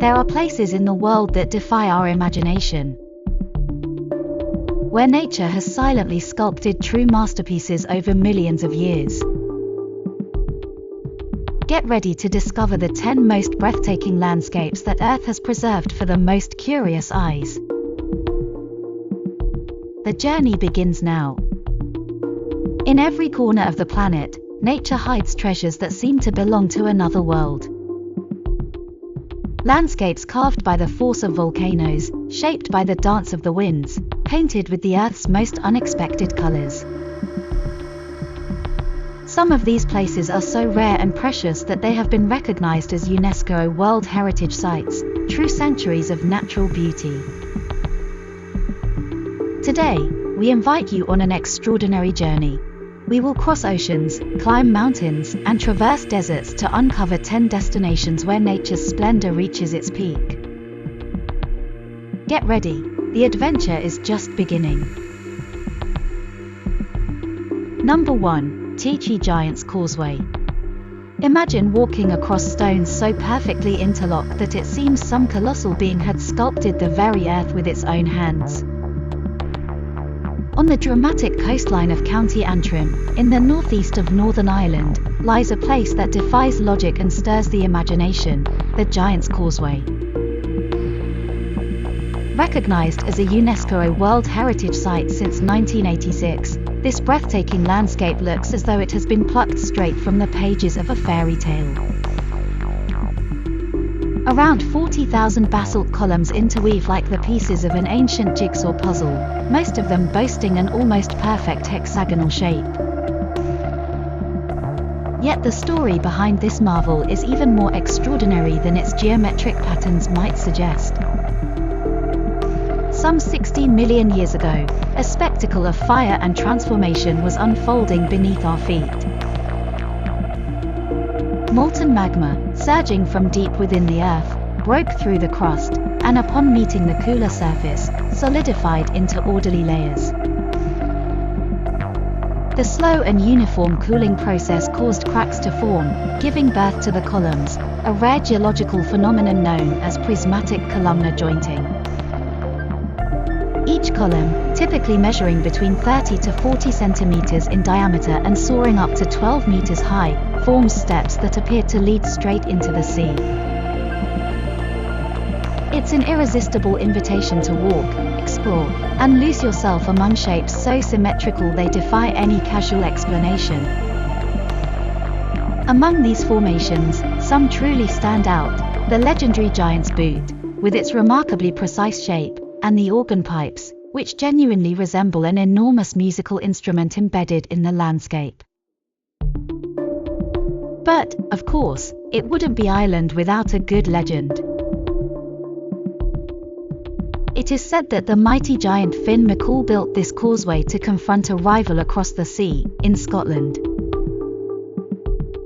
There are places in the world that defy our imagination, where nature has silently sculpted true masterpieces over millions of years. Get ready to discover the 10 most breathtaking landscapes that Earth has preserved for the most curious eyes. The journey begins now. In every corner of the planet, nature hides treasures that seem to belong to another world. Landscapes carved by the force of volcanoes, shaped by the dance of the winds, painted with the Earth's most unexpected colors. Some of these places are so rare and precious that they have been recognized as UNESCO World Heritage Sites, true sanctuaries of natural beauty. Today, we invite you on an extraordinary journey. We will cross oceans, climb mountains, and traverse deserts to uncover 10 destinations where nature's splendor reaches its peak. Get ready, the adventure is just beginning. Number 1. Tichi Giant's Causeway. Imagine walking across stones so perfectly interlocked that it seems some colossal being had sculpted the very earth with its own hands. On the dramatic coastline of County Antrim, in the northeast of Northern Ireland, lies a place that defies logic and stirs the imagination, the Giant's Causeway. Recognized as a UNESCO World Heritage Site since 1986, this breathtaking landscape looks as though it has been plucked straight from the pages of a fairy tale. Around 40,000 basalt columns interweave like the pieces of an ancient jigsaw puzzle, most of them boasting an almost perfect hexagonal shape. Yet the story behind this marvel is even more extraordinary than its geometric patterns might suggest. Some 16 million years ago, a spectacle of fire and transformation was unfolding beneath our feet. Molten magma, surging from deep within the earth, broke through the crust, and upon meeting the cooler surface, solidified into orderly layers. The slow and uniform cooling process caused cracks to form, giving birth to the columns, a rare geological phenomenon known as prismatic columnar jointing. Each column, typically measuring between 30 to 40 centimeters in diameter and soaring up to 12 meters high, forms steps that appear to lead straight into the sea. It's an irresistible invitation to walk, explore, and lose yourself among shapes so symmetrical they defy any casual explanation. Among these formations, some truly stand out: the legendary Giant's Boot, with its remarkably precise shape, and the organ pipes, which genuinely resemble an enormous musical instrument embedded in the landscape. But, of course, it wouldn't be Ireland without a good legend. It is said that the mighty giant Finn McCool built this causeway to confront a rival across the sea, in Scotland.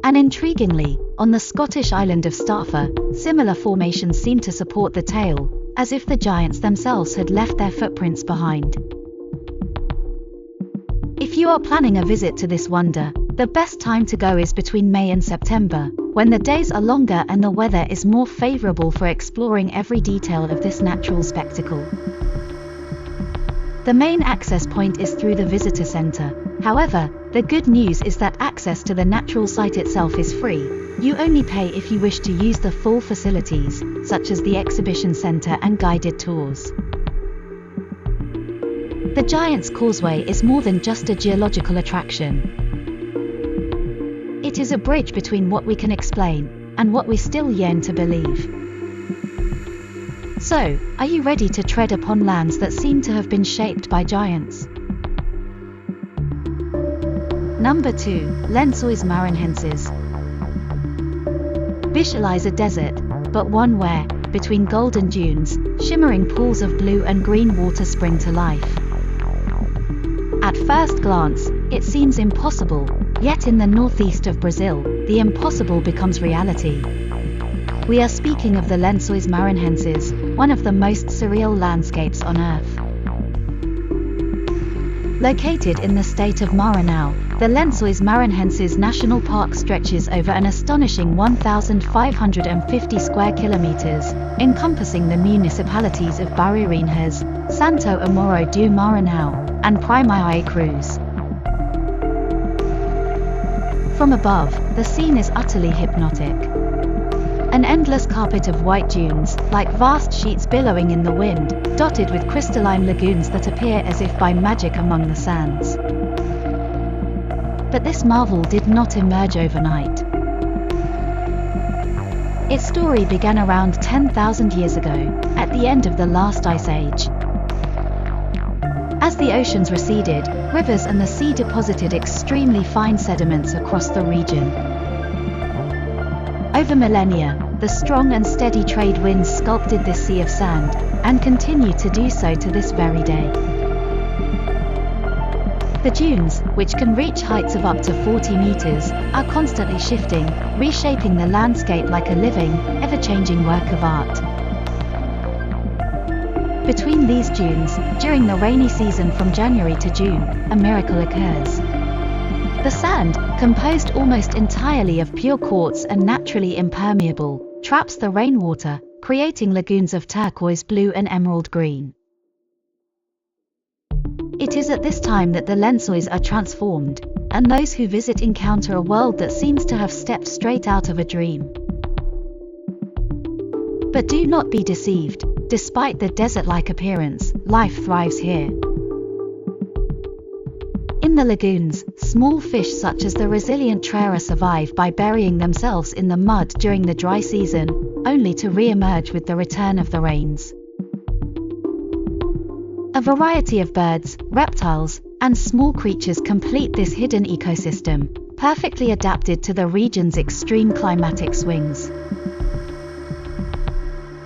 And intriguingly, on the Scottish island of Staffa, similar formations seem to support the tale, as if the giants themselves had left their footprints behind. If you are planning a visit to this wonder, the best time to go is between May and September, when the days are longer and the weather is more favorable for exploring every detail of this natural spectacle. The main access point is through the visitor center. However, the good news is that access to the natural site itself is free. You only pay if you wish to use the full facilities, such as the exhibition center and guided tours. The Giant's Causeway is more than just a geological attraction. It is a bridge between what we can explain, and what we still yearn to believe. So, are you ready to tread upon lands that seem to have been shaped by giants? Number 2. Lençóis Marinhenses. Visualize a desert, but one where, between golden dunes, shimmering pools of blue and green water spring to life. At first glance, it seems impossible, yet in the northeast of Brazil, the impossible becomes reality. We are speaking of the Lençóis Marinhenses, one of the most surreal landscapes on Earth. Located in the state of Maranhão, the Lençóis Marinhenses National Park stretches over an astonishing 1,550 square kilometers, encompassing the municipalities of Maranhenses, Santo Amaro do Maranhão, and Primavera Cruz. From above, the scene is utterly hypnotic. An endless carpet of white dunes, like vast sheets billowing in the wind, dotted with crystalline lagoons that appear as if by magic among the sands. But this marvel did not emerge overnight. Its story began around 10,000 years ago, at the end of the last ice age. As the oceans receded, rivers and the sea deposited extremely fine sediments across the region. Over millennia, the strong and steady trade winds sculpted this sea of sand, and continue to do so to this very day. The dunes, which can reach heights of up to 40 meters, are constantly shifting, reshaping the landscape like a living, ever-changing work of art. Between these dunes, during the rainy season from January to June, a miracle occurs. The sand, composed almost entirely of pure quartz and naturally impermeable, traps the rainwater, creating lagoons of turquoise blue and emerald green. It is at this time that the Lençóis are transformed, and those who visit encounter a world that seems to have stepped straight out of a dream. But do not be deceived, despite the desert-like appearance, life thrives here. In the lagoons, small fish such as the resilient trera survive by burying themselves in the mud during the dry season, only to re-emerge with the return of the rains. A variety of birds, reptiles, and small creatures complete this hidden ecosystem, perfectly adapted to the region's extreme climatic swings.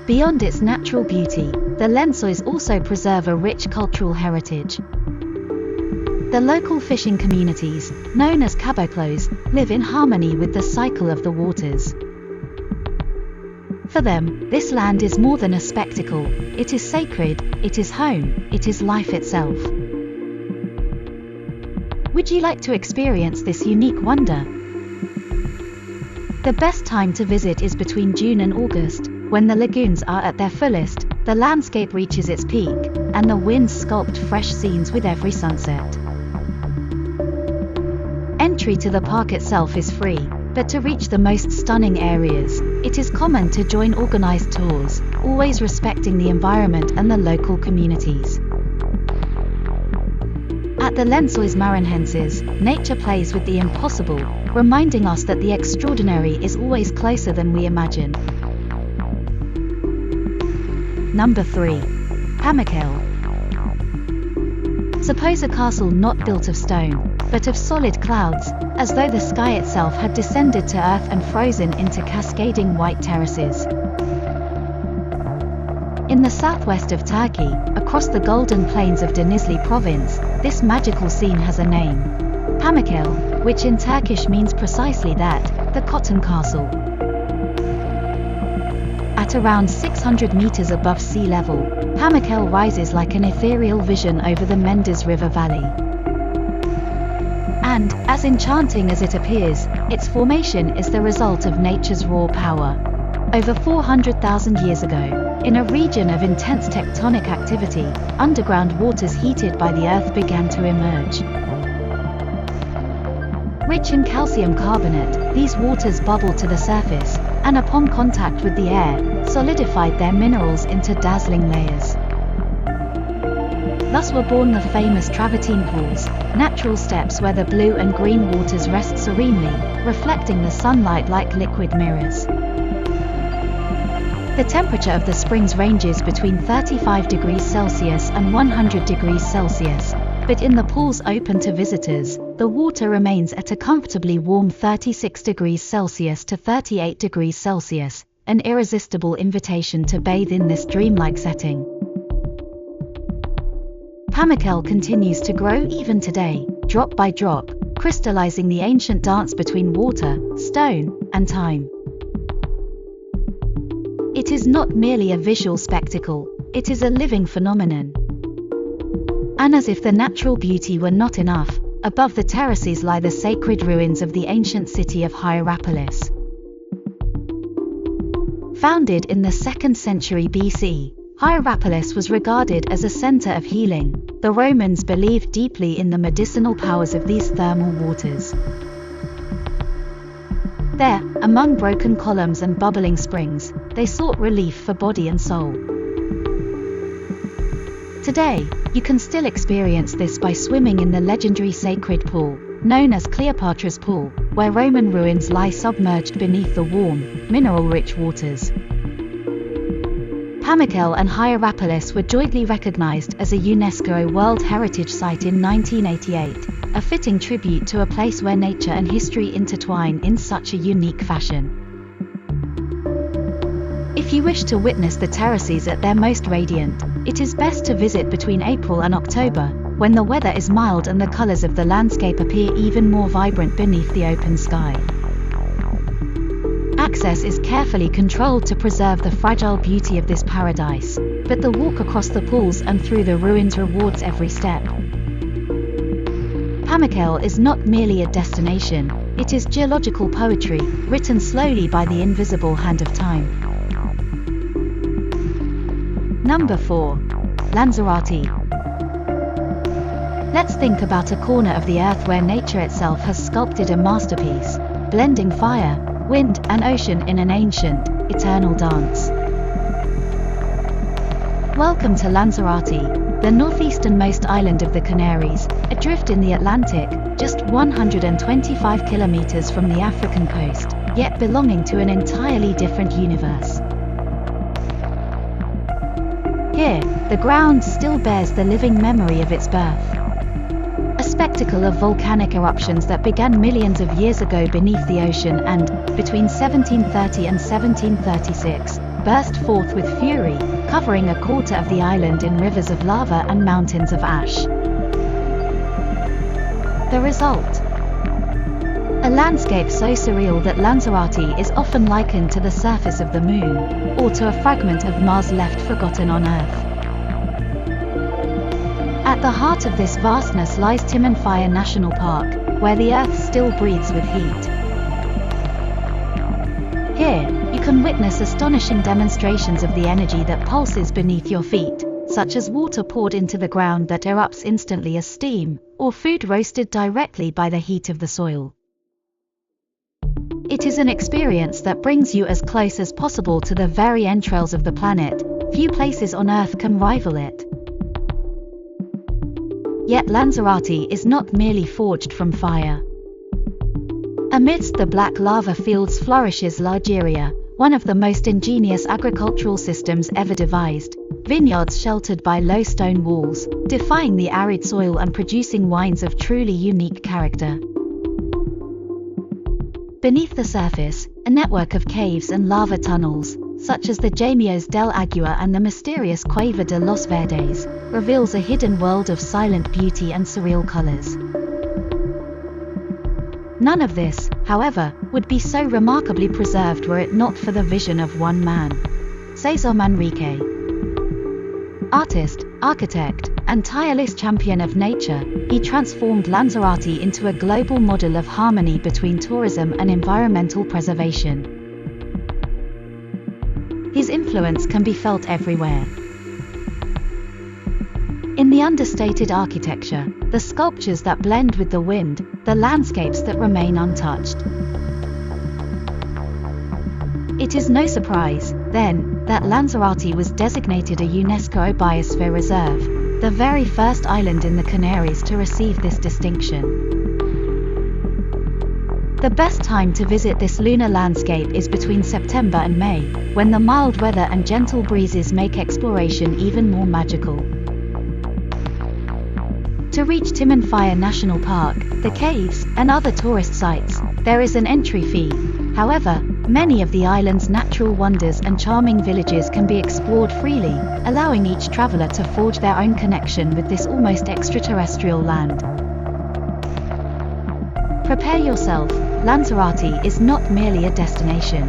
Beyond its natural beauty, the Lençóis also preserve a rich cultural heritage. The local fishing communities, known as caboclos, live in harmony with the cycle of the waters. For them, this land is more than a spectacle, it is sacred, it is home, it is life itself. Would you like to experience this unique wonder? The best time to visit is between June and August, when the lagoons are at their fullest, the landscape reaches its peak, and the winds sculpt fresh scenes with every sunset. Entry to the park itself is free, but to reach the most stunning areas, it is common to join organized tours, always respecting the environment and the local communities. At the Lençóis Marinhenses, nature plays with the impossible, reminding us that the extraordinary is always closer than we imagine. Number 3. Pamukkale. Suppose a castle not built of stone, but of solid clouds, as though the sky itself had descended to earth and frozen into cascading white terraces. In the southwest of Turkey, across the golden plains of Denizli province, this magical scene has a name. Pamukkale, which in Turkish means precisely that, the cotton castle. At around 600 meters above sea level, Pamukkale rises like an ethereal vision over the Mendes River valley. And, as enchanting as it appears, its formation is the result of nature's raw power. Over 400,000 years ago, in a region of intense tectonic activity, underground waters heated by the earth began to emerge. Rich in calcium carbonate, these waters bubbled to the surface, and upon contact with the air, solidified their minerals into dazzling layers. Thus were born the famous travertine pools, natural steps where the blue and green waters rest serenely, reflecting the sunlight like liquid mirrors. The temperature of the springs ranges between 35 degrees Celsius and 100 degrees Celsius, but in the pools open to visitors, the water remains at a comfortably warm 36 degrees Celsius to 38 degrees Celsius, an irresistible invitation to bathe in this dreamlike setting. Pamukkale continues to grow even today, drop by drop, crystallizing the ancient dance between water, stone, and time. It is not merely a visual spectacle, it is a living phenomenon. And as if the natural beauty were not enough, above the terraces lie the sacred ruins of the ancient city of Hierapolis. Founded in the 2nd century BC, Hierapolis was regarded as a center of healing. The Romans believed deeply in the medicinal powers of these thermal waters. There, among broken columns and bubbling springs, they sought relief for body and soul. Today, you can still experience this by swimming in the legendary sacred pool, known as Cleopatra's Pool, where Roman ruins lie submerged beneath the warm, mineral-rich waters. Pamukkale and Hierapolis were jointly recognized as a UNESCO World Heritage Site in 1988, a fitting tribute to a place where nature and history intertwine in such a unique fashion. If you wish to witness the terraces at their most radiant, it is best to visit between April and October, when the weather is mild and the colors of the landscape appear even more vibrant beneath the open sky. Access is carefully controlled to preserve the fragile beauty of this paradise, but the walk across the pools and through the ruins rewards every step. Pamukkale is not merely a destination, it is geological poetry, written slowly by the invisible hand of time. Number 4. Lanzerati. Let's think about a corner of the earth where nature itself has sculpted a masterpiece, blending fire, wind, and ocean in an ancient, eternal dance. Welcome to Lanzerati, the northeasternmost island of the Canaries, adrift in the Atlantic, just 125 kilometers from the African coast, yet belonging to an entirely different universe. Here, the ground still bears the living memory of its birth. A spectacle of volcanic eruptions that began millions of years ago beneath the ocean and, between 1730 and 1736, burst forth with fury, covering a quarter of the island in rivers of lava and mountains of ash. The result? A landscape so surreal that Lanzerati is often likened to the surface of the moon, or to a fragment of Mars left forgotten on Earth. At the heart of this vastness lies Timanfaya National Park, where the Earth still breathes with heat. Here, you can witness astonishing demonstrations of the energy that pulses beneath your feet, such as water poured into the ground that erupts instantly as steam, or food roasted directly by the heat of the soil. It is an experience that brings you as close as possible to the very entrails of the planet. Few places on Earth can rival it. Yet Lanzerati is not merely forged from fire. Amidst the black lava fields flourishes Zhangjiajie, one of the most ingenious agricultural systems ever devised, vineyards sheltered by low stone walls, defying the arid soil and producing wines of truly unique character. Beneath the surface, a network of caves and lava tunnels, such as the Llamios del Agua and the mysterious Cueva de los Verdes, reveals a hidden world of silent beauty and surreal colors. None of this, however, would be so remarkably preserved were it not for the vision of one man, Cesar Manrique. Artist, architect, and tireless champion of nature, he transformed Lanzarote into a global model of harmony between tourism and environmental preservation. His influence can be felt everywhere. In the understated architecture, the sculptures that blend with the wind, the landscapes that remain untouched. It is no surprise, then, that Lanzarote was designated a UNESCO Biosphere Reserve, the very first island in the Canaries to receive this distinction. The best time to visit this lunar landscape is between September and May, when the mild weather and gentle breezes make exploration even more magical. To reach Timanfaya National Park, the caves, and other tourist sites, there is an entry fee. However, many of the island's natural wonders and charming villages can be explored freely, allowing each traveler to forge their own connection with this almost extraterrestrial land. Prepare yourself, Lanzarote is not merely a destination.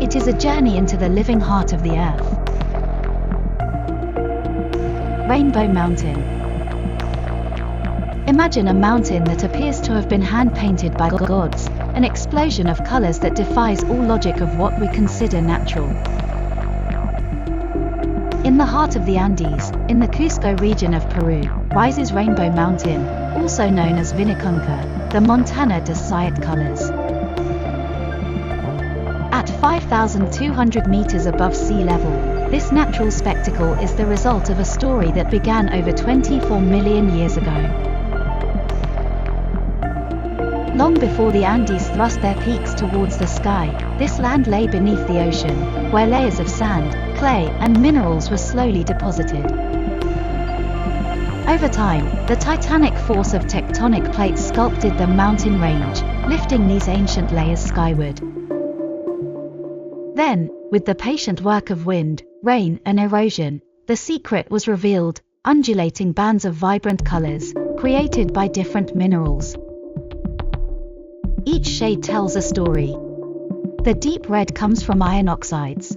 It is a journey into the living heart of the earth. Rainbow Mountain. Imagine a mountain that appears to have been hand-painted by gods, an explosion of colors that defies all logic of what we consider natural. In the heart of the Andes, in the Cusco region of Peru, rises Rainbow Mountain, also known as Vinicunca, the Montana de Siete colors. At 5,200 meters above sea level, this natural spectacle is the result of a story that began over 24 million years ago. Long before the Andes thrust their peaks towards the sky, this land lay beneath the ocean, where layers of sand, clay, and minerals were slowly deposited. Over time, the titanic force of tectonic plates sculpted the mountain range, lifting these ancient layers skyward. Then, with the patient work of wind, rain, and erosion, the secret was revealed: undulating bands of vibrant colors, created by different minerals. Each shade tells a story. The deep red comes from iron oxides.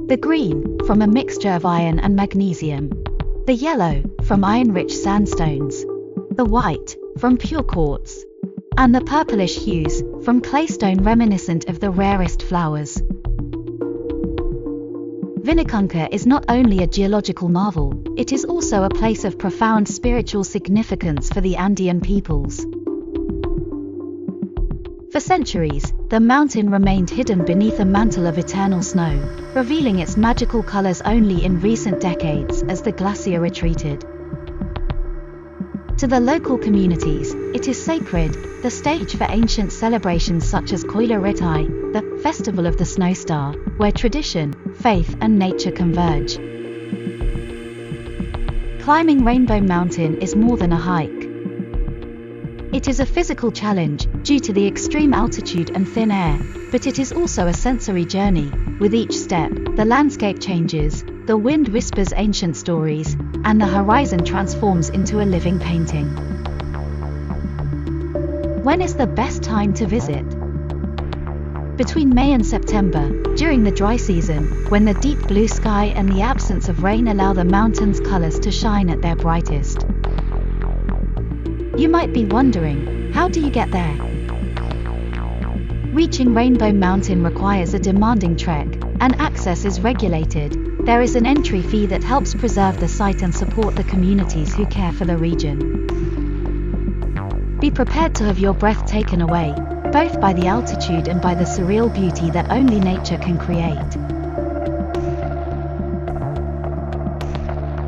The green, from a mixture of iron and magnesium. The yellow, from iron-rich sandstones. The white, from pure quartz. And the purplish hues, from claystone reminiscent of the rarest flowers. Vinicunca is not only a geological marvel, it is also a place of profound spiritual significance for the Andean peoples. For centuries, the mountain remained hidden beneath a mantle of eternal snow, revealing its magical colors only in recent decades as the glacier retreated. To the local communities, it is sacred, the stage for ancient celebrations such as Koilareti, the Festival of the Snow Star, where tradition, faith, and nature converge. Climbing Rainbow Mountain is more than a hike. It is a physical challenge, due to the extreme altitude and thin air, but it is also a sensory journey. With each step, the landscape changes, the wind whispers ancient stories, and the horizon transforms into a living painting. When is the best time to visit? Between May and September, during the dry season, when the deep blue sky and the absence of rain allow the mountain's colors to shine at their brightest. You might be wondering, how do you get there? Reaching Rainbow Mountain requires a demanding trek, and access is regulated. There is an entry fee that helps preserve the site and support the communities who care for the region. Be prepared to have your breath taken away, both by the altitude and by the surreal beauty that only nature can create.